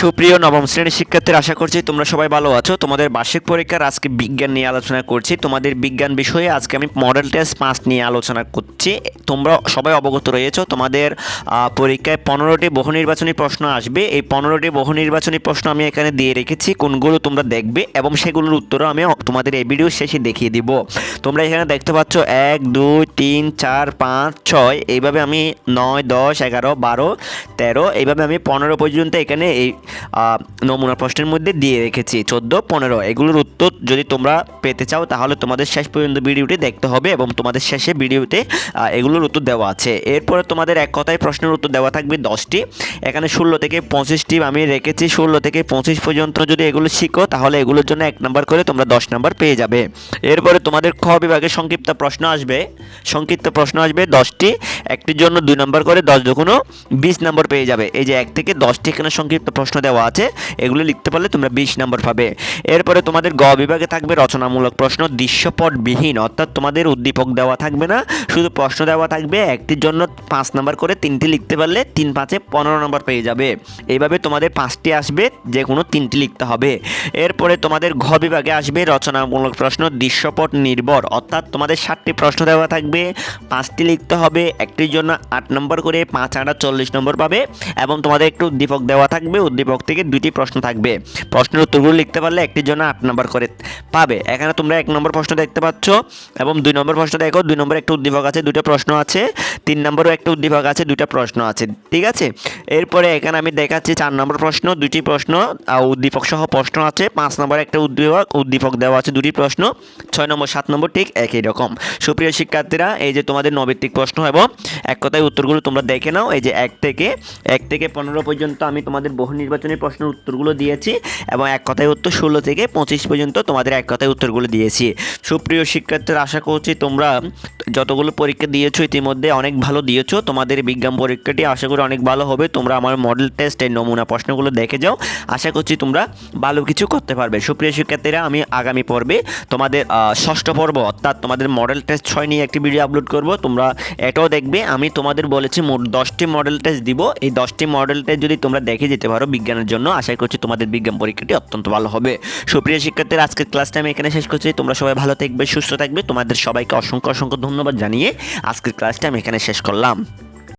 সুপ্রিয় নবম শ্রেণীর শিক্ষার্থীরা, আশা করছি তোমরা সবাই ভালো আছো। তোমাদের বার্ষিক পরীক্ষার আজকে বিজ্ঞান নিয়ে আলোচনা করছি। তোমাদের বিজ্ঞান বিষয়ে আজকে আমি মডেল টেস্ট 5 নিয়ে আলোচনা করছি। তোমরা সবাই অবগত রয়েছো, তোমাদের পরীক্ষায় 15টি বহু নির্বাচনী প্রশ্ন আসবে। এই 15টি বহু নির্বাচনী প্রশ্ন আমি এখানে দিয়ে রেখেছি, কোনগুলো তোমরা দেখবে এবং সেগুলোর উত্তরও আমি তোমাদের এই ভিডিও শেষে দেখিয়ে দিব। তোমরা এখানে দেখতে পাচ্ছ 1 2 3 4 5 6, এইভাবে আমি 9 10 11 12 13, এইভাবে আমি 15 পর্যন্ত এখানে এই নমুনা প্রশ্নের মধ্যে দিয়ে রেখেছি। 14 15 এগুলোর উত্তর যদি তোমরা পেতে চাও তাহলে তোমাদের শেষ পর্যন্ত ভিডিওটি দেখতে হবে এবং তোমাদের শেষে ভিডিওতে এগুলোর উত্তর দেওয়া আছে। এরপরে তোমাদের এক কথায় প্রশ্নের উত্তর দেওয়া থাকবে 10টি। এখানে 16 থেকে 25টি আমি রেখেছি। 16 থেকে 25 পর্যন্ত যদি এগুলো শিখো তাহলে এগুলোর জন্য 1 নাম্বার করে তোমরা 10 নাম্বার পেয়ে যাবে। এরপরে তোমাদের খ বিভাগে সংক্ষিপ্ত প্রশ্ন আসবে। 10টি, একটির জন্য 2 নাম্বার করে 10 দুগুণো 20 নাম্বার পেয়ে যাবে। এই যে 1 থেকে 10টি এখানে সংক্ষিপ্ত প্রশ্ন দেওয়া আছে, এগুলো লিখতে পারলে তোমরা 20 নাম্বার পাবে। এরপরে তোমাদের গ বিভাগে থাকবে রচনামূলক প্রশ্ন দৃশ্যপটবিহীন, অর্থাৎ তোমাদের উদ্দীপক দেওয়া থাকবে না, শুধু প্রশ্ন দেওয়া থাকবে। একটির জন্য 5 নাম্বার করে 3টি লিখতে পারলে 3 5 15 নাম্বার পেয়ে যাবে। এইভাবে তোমাদের 5টি আসবে, যে কোনো 3টি লিখতে হবে। এরপরে তোমাদের ঘ বিভাগে আসবে রচনামূলক প্রশ্ন দৃশ্যপট নির্ভর, অর্থাৎ তোমাদের 7টি প্রশ্ন দেওয়া থাকবে, 5টি লিখতে হবে। একটির জন্য 8 নম্বর করে, 5 8 40 নম্বর পাবে এবং তোমাদের একটু উদ্দীপক দেওয়া থাকবে, উদ্দীপক থেকে 2টি প্রশ্ন থাকবে। প্রশ্নের উত্তরগুলো লিখতে পারলে একটির জন্য 8 নম্বর করে পাবে। এখানে তোমরা 1 নম্বর প্রশ্ন দেখতে পাচ্ছ এবং 2 নম্বর প্রশ্ন দেখো, 2 নম্বরে একটা উদ্দীপক আছে, 2টা প্রশ্ন আছে। 3 নম্বরেও একটা উদ্দীপক আছে, 2টা প্রশ্ন আছে। ঠিক আছে, এরপরে এখানে আমি দেখাচ্ছি 4 নম্বর প্রশ্ন, 2টি প্রশ্ন উদ্দীপক সহ প্রশ্ন আছে। 5 নম্বরে একটা উদ্দীপক দেওয়া আছে, 2টি প্রশ্ন। 6 নম্বর 7 নম্বর ঠিক একই রকম। সুপ্রিয় শিক্ষার্থীরা, এই যে তোমাদের নৈর্ব্যক্তিক প্রশ্ন এবং এক কথায় উত্তরগুলো তোমরা দেখে নাও। এই যে 1 থেকে 15 পর্যন্ত আমি তোমাদের বহু নির্বাচনী প্রশ্নের উত্তরগুলো দিয়েছি এবং এক কথায় উত্তর 16 থেকে 25 পর্যন্ত তোমাদের এক কথায় উত্তরগুলো দিয়েছি। সুপ্রিয় শিক্ষার্থীরা, আশা করছি তোমরা যতগুলো পরীক্ষা দিয়েছো ইতিমধ্যে অনেক ভালো দিয়েছো। তোমাদের বিজ্ঞান পরীক্ষাটি আশা করি অনেক ভালো হবে। তোমরা আমার মডেল টেস্টের নমুনা প্রশ্নগুলো দেখে যাও, আশা করছি তোমরা ভালো কিছু করতে পারবে। সুপ্রিয় শিক্ষার্থীরা, আমি আগামী পর্বে তোমাদের 6ষ্ঠ পর্ব অর্থাৎ তোমাদের মডেল টেস্ট 6 নিয়ে একটি ভিডিও আপলোড করব, তোমরা এটাও দেখবে। আমি তোমাদের বলেছি মোট 10টি মডেল টেস্ট দিব। এই 10টি মডেল টেস্ট যদি তোমরা দেখে যেতে পারো বিজ্ঞানের জন্য, আশা করছি তোমাদের বিজ্ঞান পরীক্ষাটি অত্যন্ত ভালো হবে। সুপ্রিয় শিক্ষার্থীরা, আজকের ক্লাসটা আমি এখানে শেষ করছি। তোমরা সবাই ভালো থাকবে, সুস্থ থাকবে। তোমাদের সবাইকে অসংখ্য ধন্যবাদ জানিয়ে আজকের ক্লাসটা আমি এখানে শেষ করলাম।